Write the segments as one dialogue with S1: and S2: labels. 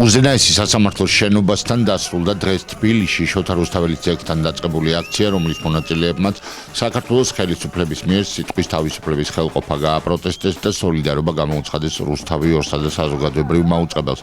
S1: უზენაესი სასამართლოს შენობასთან დასრულდა დღეს თბილისში შოთა რუსთაველის ძეგლთან დაწყებული აქცია, რომლის მონაწილეებმაც საქართველოს ხელისუფლების მიერ სიტყვის თავისუფლების ხელყოფა გააპროტესტეს და სოლიდარობა გამოუცხადეს რუსთავი ორსა და საზოგადოებრივ მაუწყებელს.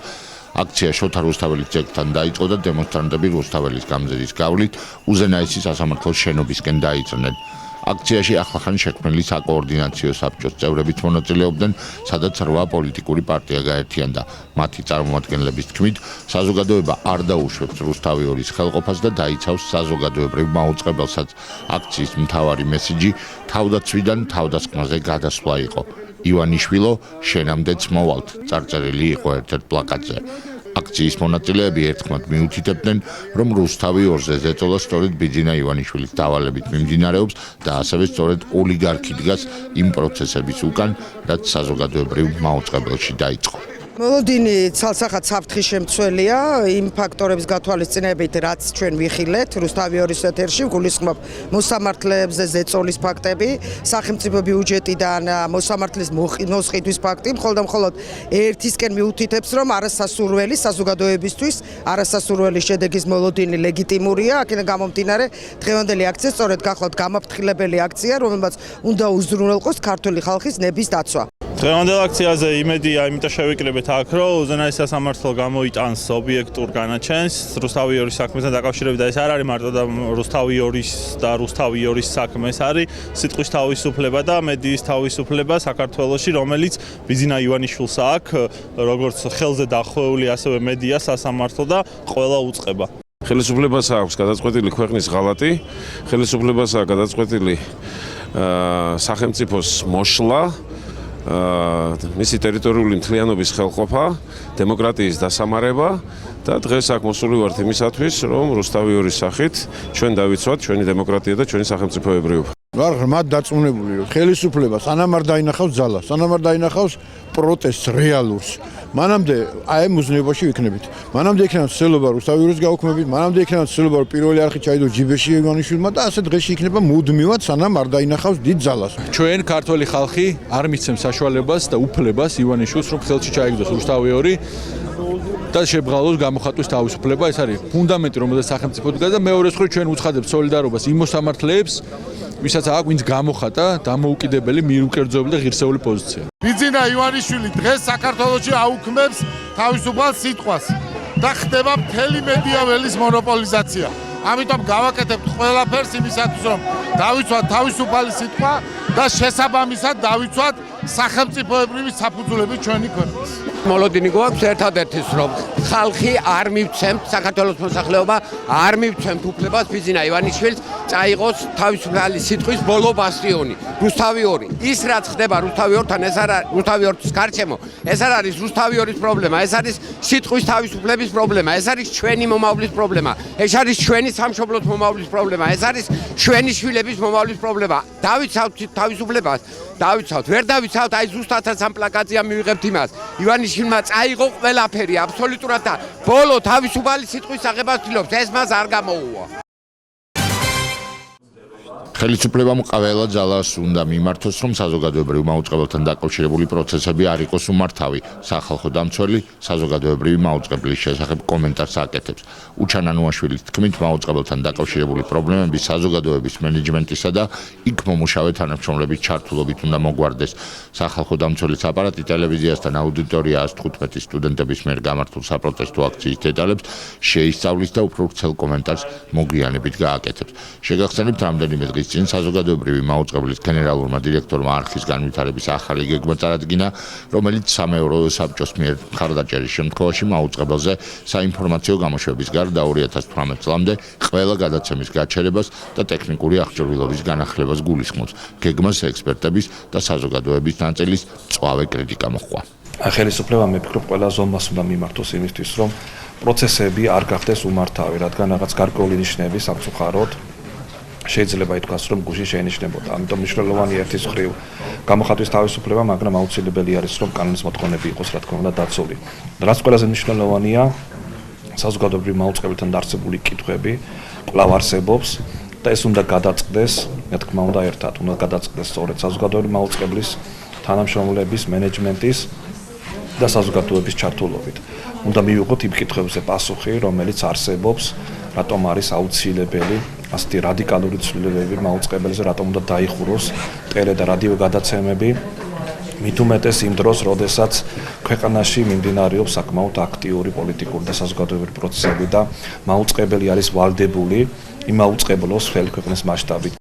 S1: აქცია შოთა რუსთაველის ძეგლთან დაიწყო და დემონსტრანტები რუსთაველის გამზირის გავლით უზენაესი სასამართლოს შენობისკენ დაიწრნენ. აქციაში ახლახან შექმნილი საკოორდინაციო საბჭოს წევრებიც მონაწილეობდნენ, სადაც 8 პოლიტიკური პარტია გაერთიანდა. მათი წარმომადგენლების თქმით, საზოგადოება არ დაუშვებს რუსთავი ორის ხელყოფას და დაიცავს საზოგადოებრივ მაუწყებელსაც. აქციის მთავარი მესიჯი თავდაცვიდან თავდასხმაზე გადასვლა იყო. ივანიშვილო, შენამდეც მოვალთ, წარწერილი იყო ერთ-ერთ პლაკატზე. აქციის მონაწილეები ერთხმად მიუთითებდნენ, რომ რუსთავი ორზე ზეწოლა სწორედ ბიძინა ივანიშვილის დავალებით მიმდინარეობს და ასევე სწორედ ოლიგარქი დგას იმ პროცესების უკან, რაც საზოგადოებრივ მაუწყებელში დაიწყო.
S2: მოლოდინი ცალსახად საფრთხის შემცველია იმ ფაქტორების გათვალისწინებით, რაც ჩვენ ვიხილეთ რუსთავი ორის ეთერში, გულისხმობ მოსამართლეებზე ზეწოლის ფაქტები, სახელმწიფო ბიუჯეტიდან მოსამართლის მოსყიდვის ფაქტი, მხოლოდ ერთისკენ მიუთითებს, რომ არასასურველი საზოგადოებისთვის, არასასურველი შედეგის მოლოდინი ლეგიტიმურია, აქედან გამომდინარე დღევანდელი აქცია სწორედ გახლავთ გამაფრთხილებელი აქცია, რომელმაც უნდა უზრუნველყოს ქართული ხალხის ნების დაცვა.
S3: დღევანდელ აქციაზე იმედია, იმიტომ შევიკრიბეთ აქ, რომ უზენაესი სასამართლო გამოიტანს ობიექტურ განაჩენს რუსთავი ორის საქმესთან დაკავშირებით და ეს არ არის მარტო და რუსთავი ორის და რუსთავი ორის საქმე, ეს არის სიტყვის თავისუფლება და მედიის თავისუფლება საქართველოში, რომელიც ბიძინა ივანიშვილს აქვს, როგორც ხელზე დახვეული, ასევე მედია სასამართლო და ყველა უწყება.
S4: ხელისუფლებას აქვს გადაწყვეტილი ქვეყნის ღალატი, ხელისუფლებას აქვს გადაწყვეტილი სახელმწიფოს მოშლა, მისი ტერიტორიული მთლიანობის ხელყოფა, დემოკრატიის დასამარება და დღეს აქ მოსული ვართ იმისათვის, რომ რუსთავი ორის სახით ჩვენ დავიცვათ ჩვენი დემოკრატია და ჩვენი სახელმწიფოებრიობა.
S5: ვარ ღრმად დარწმუნებული, რომ ხელისუფლება სანამ არ დაინახავს ძალას, სანამ არ დაინახავს პროტესტს რეალურს, მანამდე აი მუზნეობაში ვიქნებით. მანამდე იქნება ცდილობა რუსთავი ორის გაუქმებით, მანამდე იქნება ცდილობა რომ პირველი არხი ჩაიდო ჯიბეში ივანიშვილმა და ასე დღეში იქნება მუდმივად სანამ არ დაინახავს დიდ ძალას.
S6: ჩვენ ქართველი ხალხი არ მისცემს საშუალებას და უფლებას ივანიშვილს რომ ხელში ჩაიგდოს რუსთავი ორი და შებრალოს გამოხატვის თავისუფლება. ეს არის ფუნდამენტი, რომელზეც სახელმწიფო დგას და მეორე მხრივ ჩვენ უცხადებთ სოლიდარობას იმ მოსამართლეებს, ვისაც აქვს ვინც გამოხატა დამოუკიდებელი, მიერუკერძოებული და ღირსეული პოზიცია.
S7: ბიძინა ივანიშვილი დღეს საქართველოში აუქმებს თავისუფალ სიტყვას და ხდება მთელი მედია ველის მონოპოლიზაცია. ამიტომ გავაკეთებთ ყველაფერს იმისათვის, რომ დავიცვათ თავისუფალი სიტყვა და შესაბამისად დავიცვათ სახელმწიფოებრივი საფუძვლები ჩვენი ქვეყნის.
S8: მოლოდინი გვაქვს ერთადერთის, რომ ხალხი არ მივცემთ, საქართველოს მოსახლეობა არ მივცემთ უფლებას ბიძინა ივანიშვილს წაიღოს თავისუფალი სიტყვის ბოლო ბასტიონი, რუსთავი ორი. ის რაც ხდება რუსთავი ორთან, ეს არ არის რუსთავი ორის გარჩემო, ეს არ არის რუსთავი ორის პრობლემა, ეს არის სიტყვის თავისუფლების პრობლემა, ეს არის ჩვენი მომავლის პრობლემა, ეს არის ჩვენი სამშობლოს მომავლის პრობლემა, ეს არის ჩვენი შვილების მომავლის პრობლემა. დავიცავთ თავისუფლებას, დავიცავთ, ვერ დავიცავთ, აი ზუსტადაც ამ პლაკატზე მივიღებთ იმას. ივანიშვილმა წაიღო ყველაფერი აბსოლუტურად და ბოლო თავისუფალი სიტყვის აღებას ცდილობს, ეს მას არ გამოუვა.
S1: ხელისუფლებამ ყველა ძალას უნდა მიმართოს, რომ საზოგადოებრივ მაუწყებელთან დაკავშირებული პროცესები არ იყოს უმართავი. სახალხო დამცველი საზოგადოებრივი მაუწყებლის შესახებ კომენტარს აკეთებს. უჩანანუაშვილის თქმით, მაუწყებელთან დაკავშირებული პრობლემები საზოგადოების მენეჯმენტისა და იქ მომუშავე თანამშრომლების ჩართულობით უნდა მოგვარდეს. სახალხო დამცველის აპარატი ტელევიზიასთან აუდიტორია 115 სტუდენტების მიერ გამართულ საპროტესტო აქციის დეტალებს შეისწავლის და უფრო ვრცელ კომენტარს მოგვიანებით გააკეთებს. შეგახსენებთ, რამდენიმე დღის წინ საზოგადოებრივი მაუწყებლის გენერალურმა დირექტორმა არხის განვითარების ახალი გეგმა წარადგინა, რომელიც სამეურვეო საბჭოს მიერ მხარდაჭერის შემთხვევაში მაუწყებელზე საინფორმაციო გამოშვების გარდა 2018 წლამდე ყველა გადაცემის გაჩერებას და ტექნიკური აღჭურვილობის განახლებას გულისხმობს. გეგმას ექსპერტების და საზოგადოების ნაწილის მწვავე კრიტიკა მოჰყვა.
S9: ხელისუფლება მე ვფიქრობ ყველა ზომას უნდა მიმართოს იმისთვის, რომ პროცესები არ გახდეს უმართავი, რადგან რაღაც გარკვეული ნიშნები სამწუხაროდ შეიძლება ითქვას, რომ გუშინ შეენიშნებოდა. ამიტომ მნიშვნელოვანი ერთის მხრივ გამოხატვის თავისუფლება, მაგრამ აუცილებელი არის, რომ კანონის მოთხოვნები იყოს, რა თქმა უნდა, დაცული. რაც ყველაზე მნიშვნელოვანია, საზოგადოებრივი მაუწყებელთან დარწმუნებული კითხვები კვლავ არსებობს და ეს უნდა გადაწყდეს, მე თქმა უნდა, ერთად უნდა გადაწყდეს სწორედ საზოგადოებრივი მაუწყებლის თანამშრომლების, მენეჯმენტის და საზოგადოების ჩართულობით. უნდა მივიღოთ იმ კითხვებზე პასუხი, რომელიც არსებობს, რატომ არის აუცილებელი ასეთი რადიკალური ცვლილებები მაუწყებელზე, რატომ უნდა დაიხუროს ტელე და რადიო გადაცემები, მით უმეტეს იმ დროს, როდესაც ქვეყანაში მიმდინარეობს საკმაოდ აქტიური პოლიტიკური და საზოგადოებრივი პროცესები და მაუწყებელი არის ვალდებული იმაუწყებლოს მთელი ქვეყნის მასშტაბით.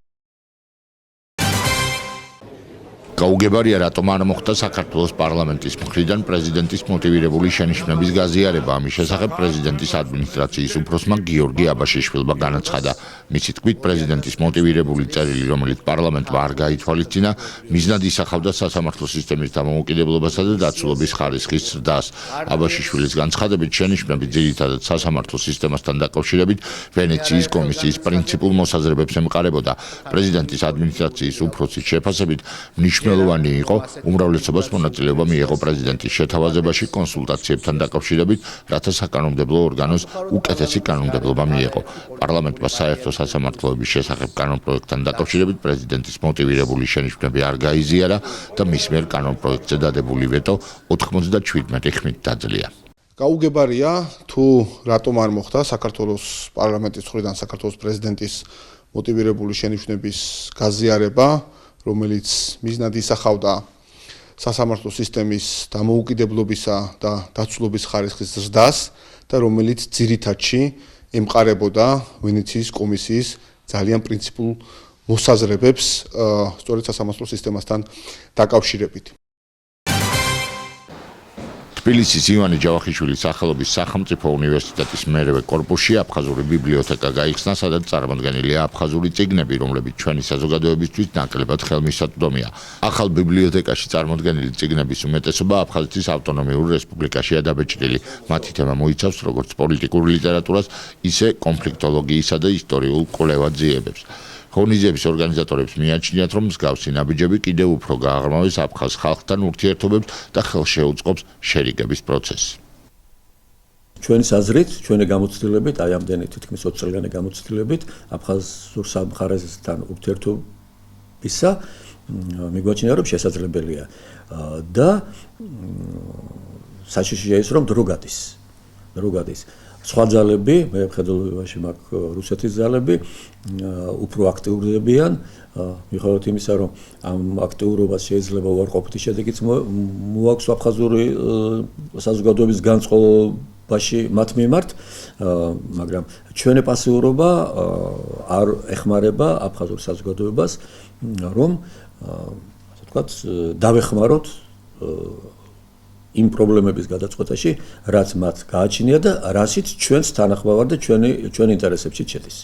S1: გაუგებარია, რატომ არ მოხდა საქართველოს პარლამენტის მხრიდან პრეზიდენტის მოტივირებული შენიშვნების გაზიარება. ამის შესახებ პრეზიდენტის ადმინისტრაციის უფროსმა გიორგი აბაშიშვილმა განაცხადა. მისი თქმით, პრეზიდენტის მოტივირებული წერილი, რომელიც პარლამენტმა არ გაითვალისწინა, მიზნად ისახავდა სასამართლო სისტემის დამოუკიდებლობასა და დაცულობის ხარისხის ზრდას. აბაშიშვილის განცხადებით, შენიშვნები ძირითადად სასამართლო სისტემასთან დაკავშირებით ვენეციის კომისიის პრინციპულ მოსაზრებებს ემყარებოდა. პრეზიდენტის ადმინისტრაციის უფროსის შეფასებით, მნიშვნელოვანი იყო უმრავლესობას მონაწილეობა მიეღო პრეზიდენტის შეთავაზებაში კონსულტაციებთან დაკავშირებით, რათა საკანონმდებლო ორგანოს უკეთესი კანონმდებლობა მიეღო. პარლამენტმა საერთო სასამართლოების შესახებ კანონპროექტთან დაკავშირებით პრეზიდენტის მოტივირებული შენიშვნები არ გაიზიარა და მის მიერ კანონპროექტზე დადებული ვეტო 97 ხმით დაძლია.
S10: გაუგებარია თუ რატომ არ მოხდა საქართველოს პარლამენტის მხრიდან საქართველოს პრეზიდენტის მოტივირებული შენიშვნების გაზიარება, რომელიც მიზნად ისახავდა სასამართლო სისტემის დამოუკიდებლობისა და დაცულობის ხარისხის ზრდას და რომელიც ძირითადში ემყარებოდა ვენეციის კომისიის ძალიან პრინციპულ მოსაზრებებს სწორედ სასამართლო სისტემასთან დაკავშირებით.
S1: თბილისის ივანე ჯავახიშვილის სახელობის სახელმწიფო უნივერსიტეტის მერვე კორპუსში აფხაზური ბიბლიოთეკა გაიხსნა, სადაც წარმოდგენილია აფხაზური წიგნები, რომლებიც ჩვენი საზოგადოებისთვის ნაკლებად ხელმისაწვდომია. ახალ ბიბლიოთეკაში წარმოდგენილი წიგნების უმეტესობა აფხაზეთის ავტონომიურ რესპუბლიკაშია დაბეჭდილი. მათი თემა მოიცავს როგორც პოლიტიკურ ლიტერატურას, ისე კონფლიქტოლოგიისა და ისტორიულ კვლევა-ძიებებს. ღონისძიების ორგანიზატორებს მიაჩნიათ, რომ მსგავსი ნაბიჯები კიდევ უფრო გააღრმავებს აფხაზ ხალხთან ურთიერთობებს და ხელშეუწყობს შერიგების პროცესს.
S11: ჩვენი აზრით, ჩვენი გამოცდილებით, აი ამდენი თითქმის 20 წელიანი გამოცდილებით აფხაზურ სამხარესთან ურთიერთობისა მიგვაჩნია, რომ შესაძლებელია და საშიშია ის, რომ დრო გადის. სხვა ძალები, მე ხედულობაში მაქვს რუსეთის ძალები, უფრო აქტიურდებიან, მიუხედავად იმისა, რომ ამ აქტიურობას შეიძლება უარყოფითი შედეგიც მოაქვს აფხაზური საზოგადოების განწყობაში მათ მიმართ, მაგრამ ჩვენი პასიურობა არ ეხმარება აფხაზურ საზოგადოებას, რომ ასე ვთქვათ, დავეხმაროთ იმ პრობლემების გადაწყვეტაში, რაც მათ გააჩნია და რასიც ჩვენს თანახმოვარ და ჩვენი ინტერესებში შედის.